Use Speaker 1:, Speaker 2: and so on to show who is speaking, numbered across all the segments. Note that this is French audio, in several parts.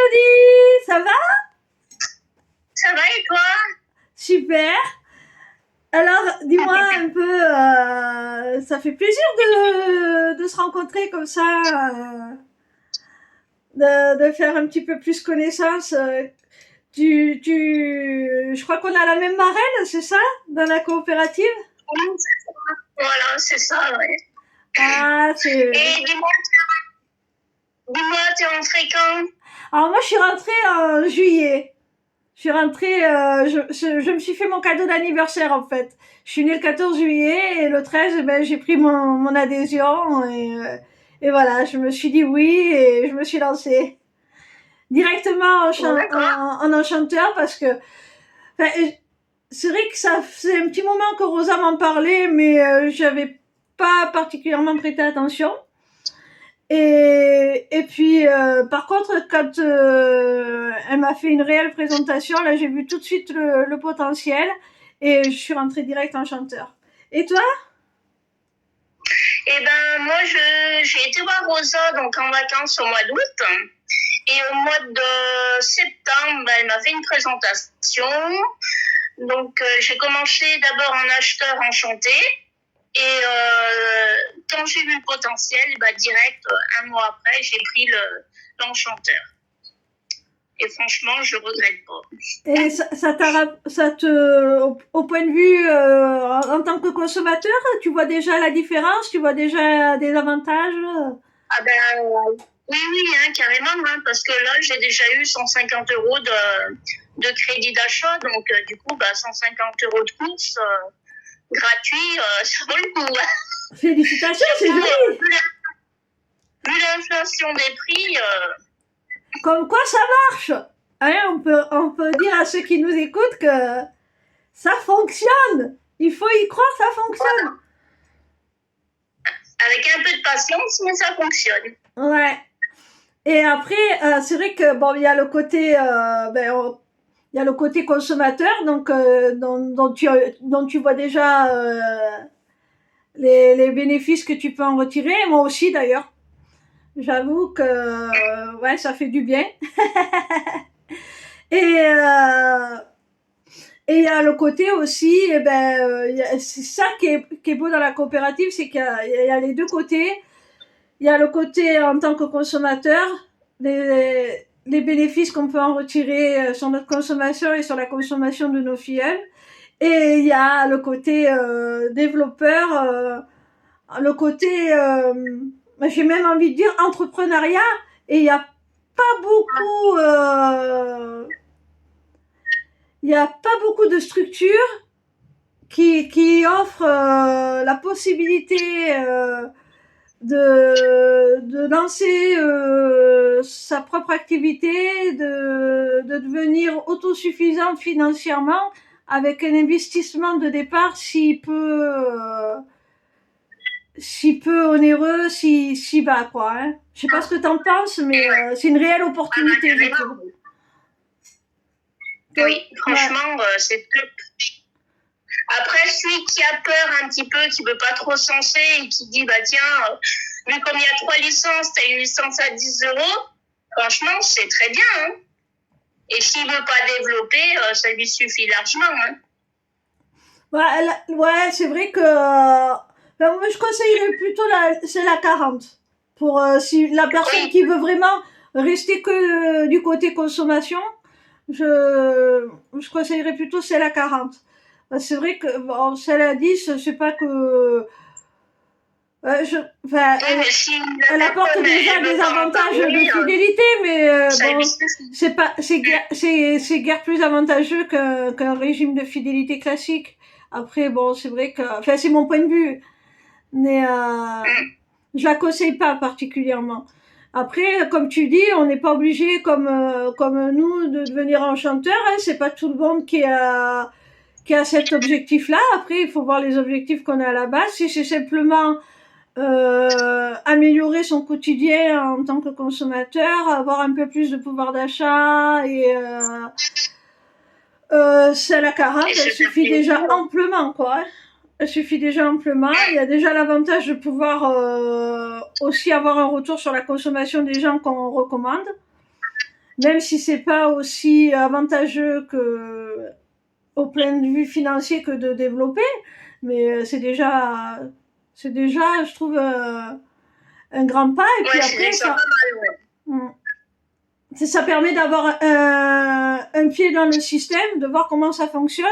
Speaker 1: Elodie, ça va?
Speaker 2: Ça va et toi?
Speaker 1: Super. Alors, dis-moi un peu, ça fait plaisir de se rencontrer comme ça, de faire un petit peu plus connaissance. Je crois qu'on a la même marraine, c'est ça, dans la coopérative?
Speaker 2: Oui, voilà, c'est ça, ouais.
Speaker 1: Ah, c'est...
Speaker 2: Et dis-moi, t'es rentrée quand?
Speaker 1: Alors moi, je suis rentrée en juillet. Je suis rentrée, je me suis fait mon cadeau d'anniversaire en fait. Je suis née le 14 juillet et le 13, ben, j'ai pris mon adhésion et voilà, je me suis dit oui et je me suis lancée directement en enchanteur parce que enfin, c'est vrai que ça faisait un petit moment que Rosa m'en parlait mais j'avais pas particulièrement prêté attention. Et puis, par contre, quand elle m'a fait une réelle présentation, là, j'ai vu tout de suite le potentiel et je suis rentrée direct en chanteur. Et toi?
Speaker 2: Eh ben, moi, j'ai été voir Rosa donc en vacances au mois d'août. Et au mois de septembre, ben, elle m'a fait une présentation. Donc, j'ai commencé d'abord en acheteur enchanté. Et quand j'ai vu le potentiel, ben, direct, un mois après, j'ai pris l'enchanteur. Et franchement, je regrette pas.
Speaker 1: Et au point de vue en tant que consommateur, tu vois déjà la différence, tu vois déjà des avantages?
Speaker 2: Ah ben oui, oui, hein, carrément, hein, parce que là, j'ai déjà eu 150 euros de crédit d'achat, donc du coup, bah, 150 euros de course gratuit, ça vaut le coup. Hein.
Speaker 1: Félicitations, c'est
Speaker 2: Surtout,
Speaker 1: joli.
Speaker 2: vu l'inflation des prix,
Speaker 1: Comme quoi ça marche. Hein, on peut dire à ceux qui nous écoutent que ça fonctionne. Il faut y croire, ça fonctionne.
Speaker 2: avec un peu de patience, mais ça fonctionne.
Speaker 1: Ouais. Et après, c'est vrai que bon, il y a le côté, il y a le côté consommateur, donc dont tu vois déjà les bénéfices que tu peux en retirer. Moi aussi d'ailleurs. J'avoue que ouais, ça fait du bien. Et et il y a le côté aussi, eh ben, c'est ça qui est beau dans la coopérative, c'est qu'il y a les deux côtés. Il y a le côté en tant que consommateur, les bénéfices qu'on peut en retirer sur notre consommation et sur la consommation de nos filleuls. Et il y a le côté développeur, le côté, j'ai même envie de dire entrepreneuriat. Et il n'y a pas beaucoup, il n'y a pas beaucoup de structures qui offrent la possibilité de lancer sa propre activité, de devenir autosuffisant financièrement avec un investissement de départ si peu onéreux, si bas, quoi. Hein. Je sais pas ce que t'en penses, mais c'est une réelle opportunité, je trouve.
Speaker 2: Oui, franchement, c'est top. Après, celui qui a peur un petit peu, qui veut pas trop se lancer et qui dit, bah tiens, vu comme il y a 3 licences, t'as une licence à 10 euros, franchement, c'est très bien. Hein. Et s'il veut pas développer, ça lui suffit largement. Hein.
Speaker 1: Ouais, c'est vrai que moi, je conseillerais plutôt c'est la 40 pour si la personne qui veut vraiment rester que du côté consommation, je conseillerais plutôt c'est la 40. C'est vrai que bon, celle à 10, c'est pas que enfin, elle apporte déjà des avantages de fidélité, mais bon, c'est guère plus avantageux qu'un régime de fidélité classique. Après, bon, c'est vrai que, enfin, c'est mon point de vue, mais je la conseille pas particulièrement. Après, comme tu dis, on n'est pas obligé, comme nous, de devenir enchanteur. Hein, c'est pas tout le monde qui a cet objectif-là. Après, il faut voir les objectifs qu'on a à la base. Si c'est simplement améliorer son quotidien en tant que consommateur, avoir un peu plus de pouvoir d'achat et c'est la 40, elle suffit déjà amplement, quoi. Hein. Elle suffit déjà amplement. Il y a déjà l'avantage de pouvoir aussi avoir un retour sur la consommation des gens qu'on recommande. même si c'est pas aussi avantageux que au point de vue financier que de développer, mais c'est déjà, je trouve, un grand pas. Et puis
Speaker 2: Ouais, c'est
Speaker 1: après,
Speaker 2: déjà pas mal, ouais.
Speaker 1: ça permet d'avoir un pied dans le système, de voir comment ça fonctionne,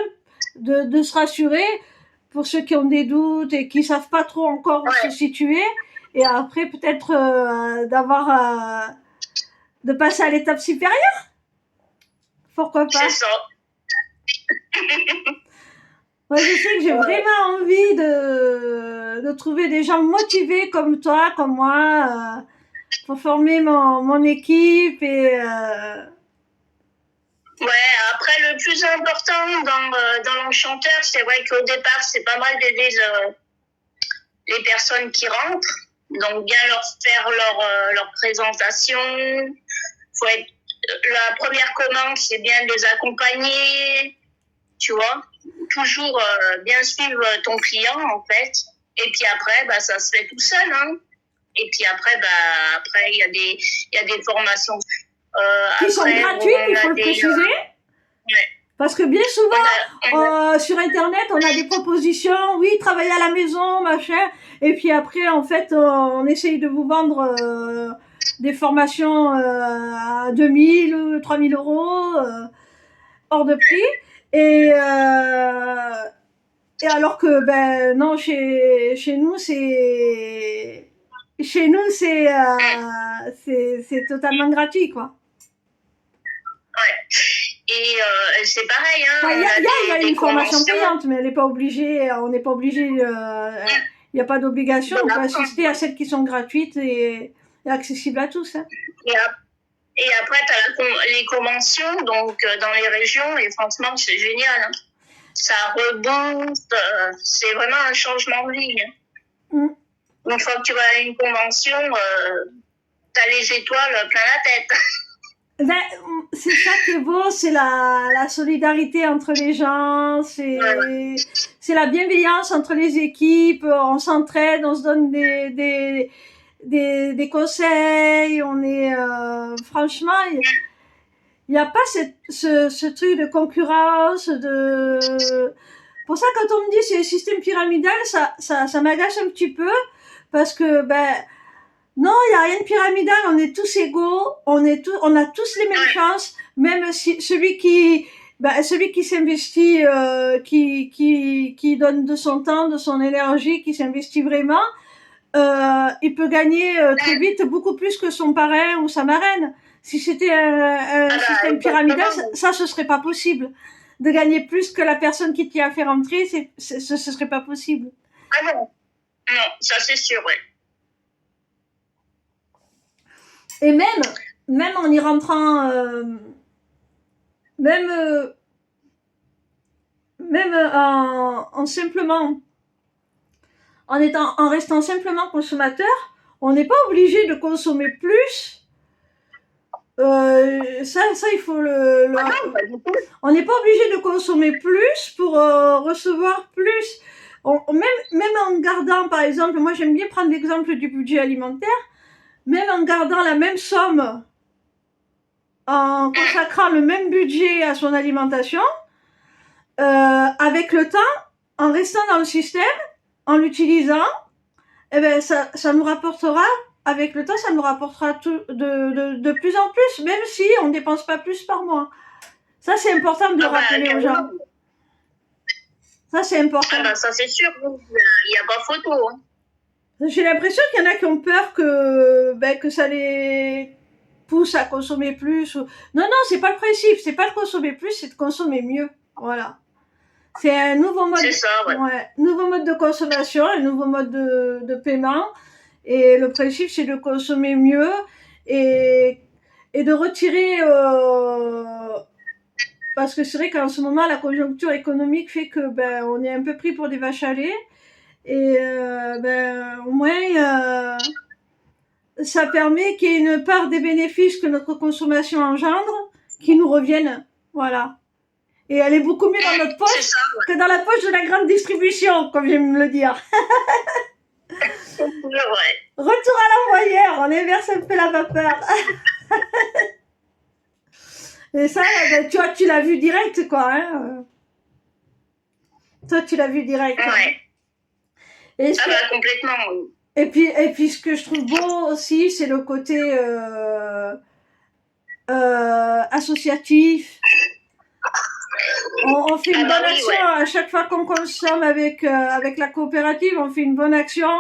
Speaker 1: de se rassurer pour ceux qui ont des doutes et qui savent pas trop encore où se situer. Et après, peut-être de passer à l'étape supérieure. Pourquoi pas?
Speaker 2: C'est ça.
Speaker 1: Moi, je sais que j'ai vraiment envie de trouver des gens motivés comme toi, comme moi, pour former mon équipe et
Speaker 2: Ouais, après, le plus important dans l'enchanteur, c'est vrai qu'au départ, c'est pas mal d'aider les personnes qui rentrent. Donc, bien leur faire leur présentation. La première commande, c'est bien de les accompagner, tu vois. Toujours bien suivre ton client, en fait. Et puis après, bah, ça se fait tout seul, hein. Et puis après, il y a des formations.
Speaker 1: qui sont gratuites, il faut le préciser.
Speaker 2: Ouais.
Speaker 1: Parce que bien souvent, sur Internet, on a des propositions, oui, travailler à la maison, machin. Et puis après, en fait, on essaye de vous vendre des formations à 2000, 3000 euros, hors de prix. Et alors que, ben non, chez nous, c'est totalement gratuit, quoi.
Speaker 2: Ouais. Et c'est pareil, hein.
Speaker 1: Il y a une formation payante, mais elle n'est pas obligée, on n'est pas obligé, il n'y a pas d'obligation, on peut assister à celles qui sont gratuites et accessibles à tous. Hein.
Speaker 2: Et après, tu as les conventions, donc dans les régions, et franchement, c'est génial. Hein. Ça rebooste, c'est vraiment un changement de vie. Hein. Une fois que tu vas à une convention, tu as les étoiles plein la tête.
Speaker 1: C'est ça qui est beau, c'est la solidarité entre les gens, c'est la bienveillance entre les équipes, on s'entraide, on se donne des conseils, on est franchement, il n'y a pas ce truc de concurrence, pour ça quand on me dit c'est un système pyramidal, ça m'agace un petit peu, parce que non, il n'y a rien de pyramidal, on est tous égaux, on a tous les mêmes chances, même si celui qui s'investit, qui donne de son temps, de son énergie, qui s'investit vraiment, il peut gagner très vite beaucoup plus que son parrain ou sa marraine. Si c'était un système pyramidal, ça ce serait pas possible. De gagner plus que la personne qui t'y a fait rentrer, ce serait pas possible.
Speaker 2: Ah non, non, ça c'est sûr, ouais.
Speaker 1: Et même en y rentrant, même en simplement, en restant simplement consommateur, on n'est pas obligé de consommer plus. Ça, il faut on n'est pas obligé de consommer plus pour recevoir plus. Même en gardant, par exemple, moi j'aime bien prendre l'exemple du budget alimentaire. Même en gardant la même somme, en consacrant le même budget à son alimentation, avec le temps, en restant dans le système, en l'utilisant, eh ben ça nous rapportera, avec le temps, ça nous rapportera de plus en plus, même si on ne dépense pas plus par mois. Ça, c'est important de le rappeler aux gens. Ça, c'est important.
Speaker 2: Ça, c'est sûr, il n'y a pas photo. Hein.
Speaker 1: J'ai l'impression qu'il y en a qui ont peur que ça les pousse à consommer plus. Non, c'est pas le principe. C'est pas de consommer plus, c'est de consommer mieux. Voilà. C'est un nouveau mode.
Speaker 2: C'est ça,
Speaker 1: nouveau mode de consommation, un nouveau mode de paiement. Et le principe, c'est de consommer mieux et de retirer. Parce que c'est vrai qu'en ce moment, la conjoncture économique fait que on est un peu pris pour des vaches à lait. Et au moins, ça permet qu'il y ait une part des bénéfices que notre consommation engendre qui nous reviennent. Voilà. Et elle est beaucoup mieux dans notre poche que dans la poche de la grande distribution, comme j'aime le dire. Retour à l'envoyeur, on inverse un peu la vapeur. Et ça, ben, tu vois, tu l'as vu direct, quoi. Hein. Toi, tu l'as vu direct.
Speaker 2: Ouais.
Speaker 1: Hein. Et,
Speaker 2: Ah bah complètement. Oui.
Speaker 1: et puis, ce que je trouve beau aussi, c'est le côté associatif. On fait une
Speaker 2: Ah bah
Speaker 1: bonne
Speaker 2: oui,
Speaker 1: action
Speaker 2: ouais.
Speaker 1: à chaque fois qu'on consomme avec la coopérative. On fait une bonne action.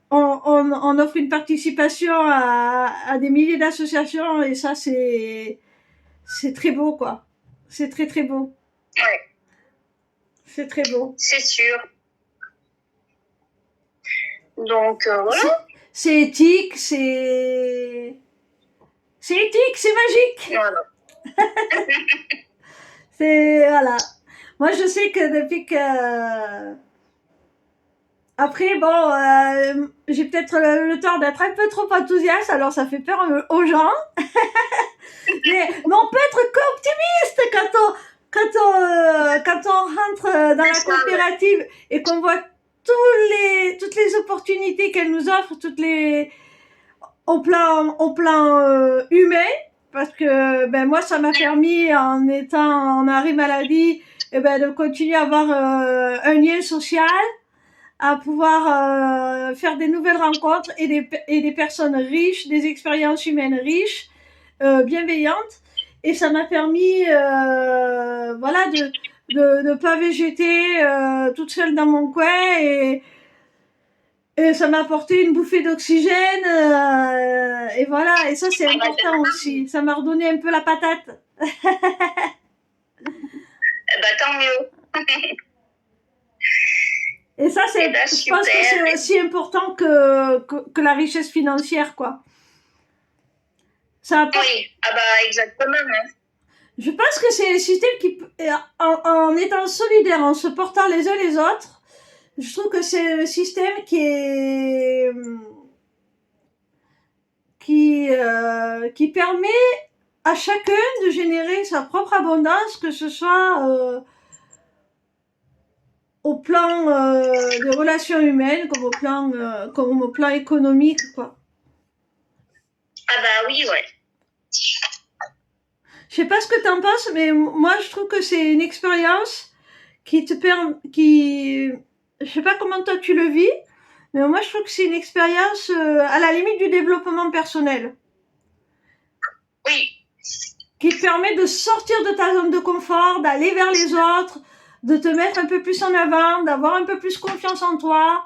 Speaker 1: On offre une participation à des milliers d'associations et ça, c'est très beau, quoi. C'est très, très beau.
Speaker 2: Ouais.
Speaker 1: C'est très beau.
Speaker 2: C'est sûr. Donc, voilà.
Speaker 1: C'est éthique, c'est éthique, c'est magique.
Speaker 2: Voilà.
Speaker 1: C'est, voilà. Moi, je sais que depuis que, après, bon, j'ai peut-être le tort d'être un peu trop enthousiaste, alors ça fait peur aux gens. mais on peut être optimiste quand on rentre dans la coopérative et qu'on voit toutes les opportunités qu'elle nous offre, au plan humain, parce que ben moi ça m'a permis en étant en arrêt maladie, ben de continuer à avoir un lien social, à pouvoir faire des nouvelles rencontres et des personnes riches, des expériences humaines riches, bienveillantes. Et ça m'a permis, voilà, de pas végéter toute seule dans mon coin et ça m'a apporté une bouffée d'oxygène et voilà. Et ça c'est important aussi. Ça m'a redonné un peu la patate.
Speaker 2: Bah tant mieux.
Speaker 1: Et ça, c'est,
Speaker 2: bah,
Speaker 1: je pense que c'est aussi important que la richesse financière, quoi. Ça apporte...
Speaker 2: Oui, ah bah exactement. Hein.
Speaker 1: Je pense que c'est un système qui, en étant solidaire, en se portant les uns les autres, je trouve que c'est un système qui permet à chacun de générer sa propre abondance, que ce soit au plan des relations humaines comme au plan économique, quoi.
Speaker 2: Ah bah oui, ouais.
Speaker 1: Je sais pas ce que t'en penses, mais moi je trouve que c'est une expérience qui te permet, je sais pas comment toi tu le vis, mais moi je trouve que c'est une expérience à la limite du développement personnel.
Speaker 2: Oui.
Speaker 1: Qui te permet de sortir de ta zone de confort, d'aller vers les autres, de te mettre un peu plus en avant, d'avoir un peu plus confiance en toi,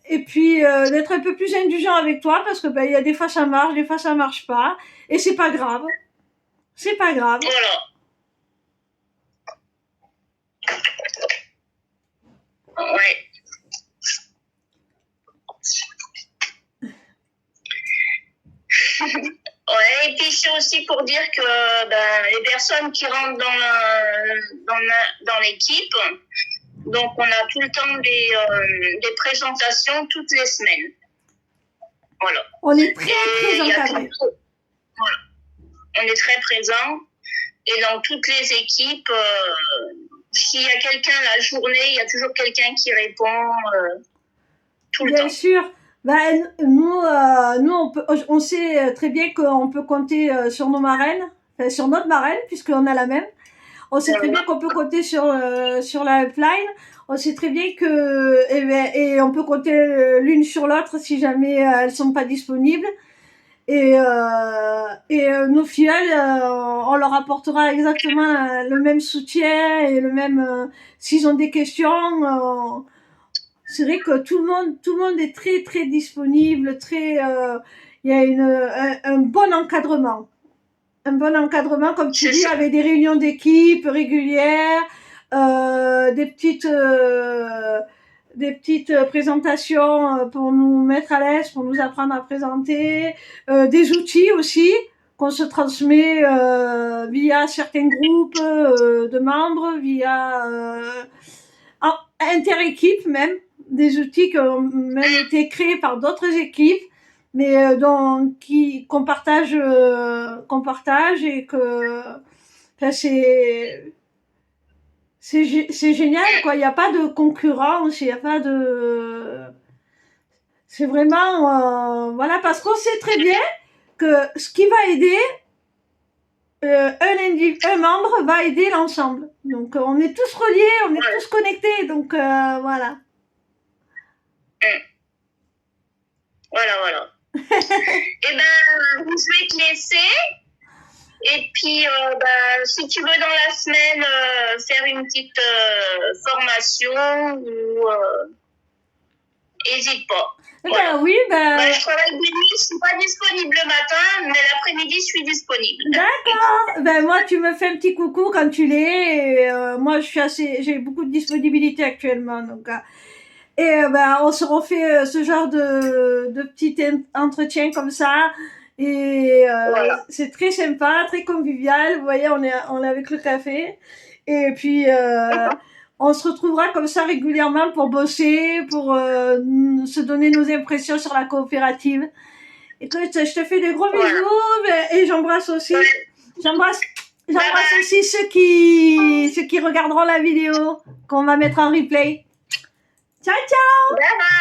Speaker 1: et puis d'être un peu plus indulgent avec toi parce que ben il y a des fois ça marche, des fois ça marche pas, et c'est pas grave. C'est pas grave.
Speaker 2: Voilà. Ouais. Ouais, et puis c'est aussi pour dire que ben, les personnes qui rentrent dans l'équipe, donc on a tout le temps des présentations toutes les semaines. Voilà.
Speaker 1: On est très encadré.
Speaker 2: Voilà. On est très présent. Et dans toutes les équipes, s'il y a quelqu'un la journée, il y a toujours quelqu'un qui répond tout le temps.
Speaker 1: Bien sûr. Ben, nous on sait très bien qu'on peut compter sur nos marraines, enfin, sur notre marraine, puisqu'on a la même. On sait très bien qu'on peut compter sur la upline. On sait très bien que et on peut compter l'une sur l'autre si jamais elles sont pas disponibles. Et nos filles, on leur apportera exactement le même soutien et le même s'ils ont des questions. C'est vrai que tout le monde est très très disponible, très. Il y a un bon encadrement. Un bon encadrement, comme tu dis, avec des réunions d'équipe régulières, des petites présentations pour nous mettre à l'aise, pour nous apprendre à présenter, des outils aussi qu'on se transmet via certains groupes de membres, via inter-équipes même, des outils qui ont même été créés par d'autres équipes, mais qu'on partage et que enfin, c'est génial, quoi. Il n'y a pas de concurrence, il n'y a pas de... C'est vraiment... voilà, parce qu'on sait très bien que ce qui va aider, un membre va aider l'ensemble. Donc, on est tous reliés, on est tous connectés. Donc, voilà.
Speaker 2: Voilà. Et ben, je vais te laisser. Et puis, si tu veux dans la semaine faire une petite formation, n'hésite pas.
Speaker 1: Voilà. Oui,
Speaker 2: je travaille de nuit, je suis pas disponible le matin, mais l'après-midi, je suis disponible.
Speaker 1: D'accord. Moi, tu me fais un petit coucou quand tu l'es. Et, moi, j'ai beaucoup de disponibilité actuellement. Donc, on se refait ce genre de petit entretien comme ça. Et c'est très sympa, très convivial. Vous voyez, on est avec le café. Et puis, on se retrouvera comme ça régulièrement pour bosser, pour se donner nos impressions sur la coopérative. Écoute, je te fais des gros bisous et j'embrasse aussi. J'embrasse aussi ceux qui regarderont la vidéo qu'on va mettre en replay. Ciao, ciao!
Speaker 2: Bye bye!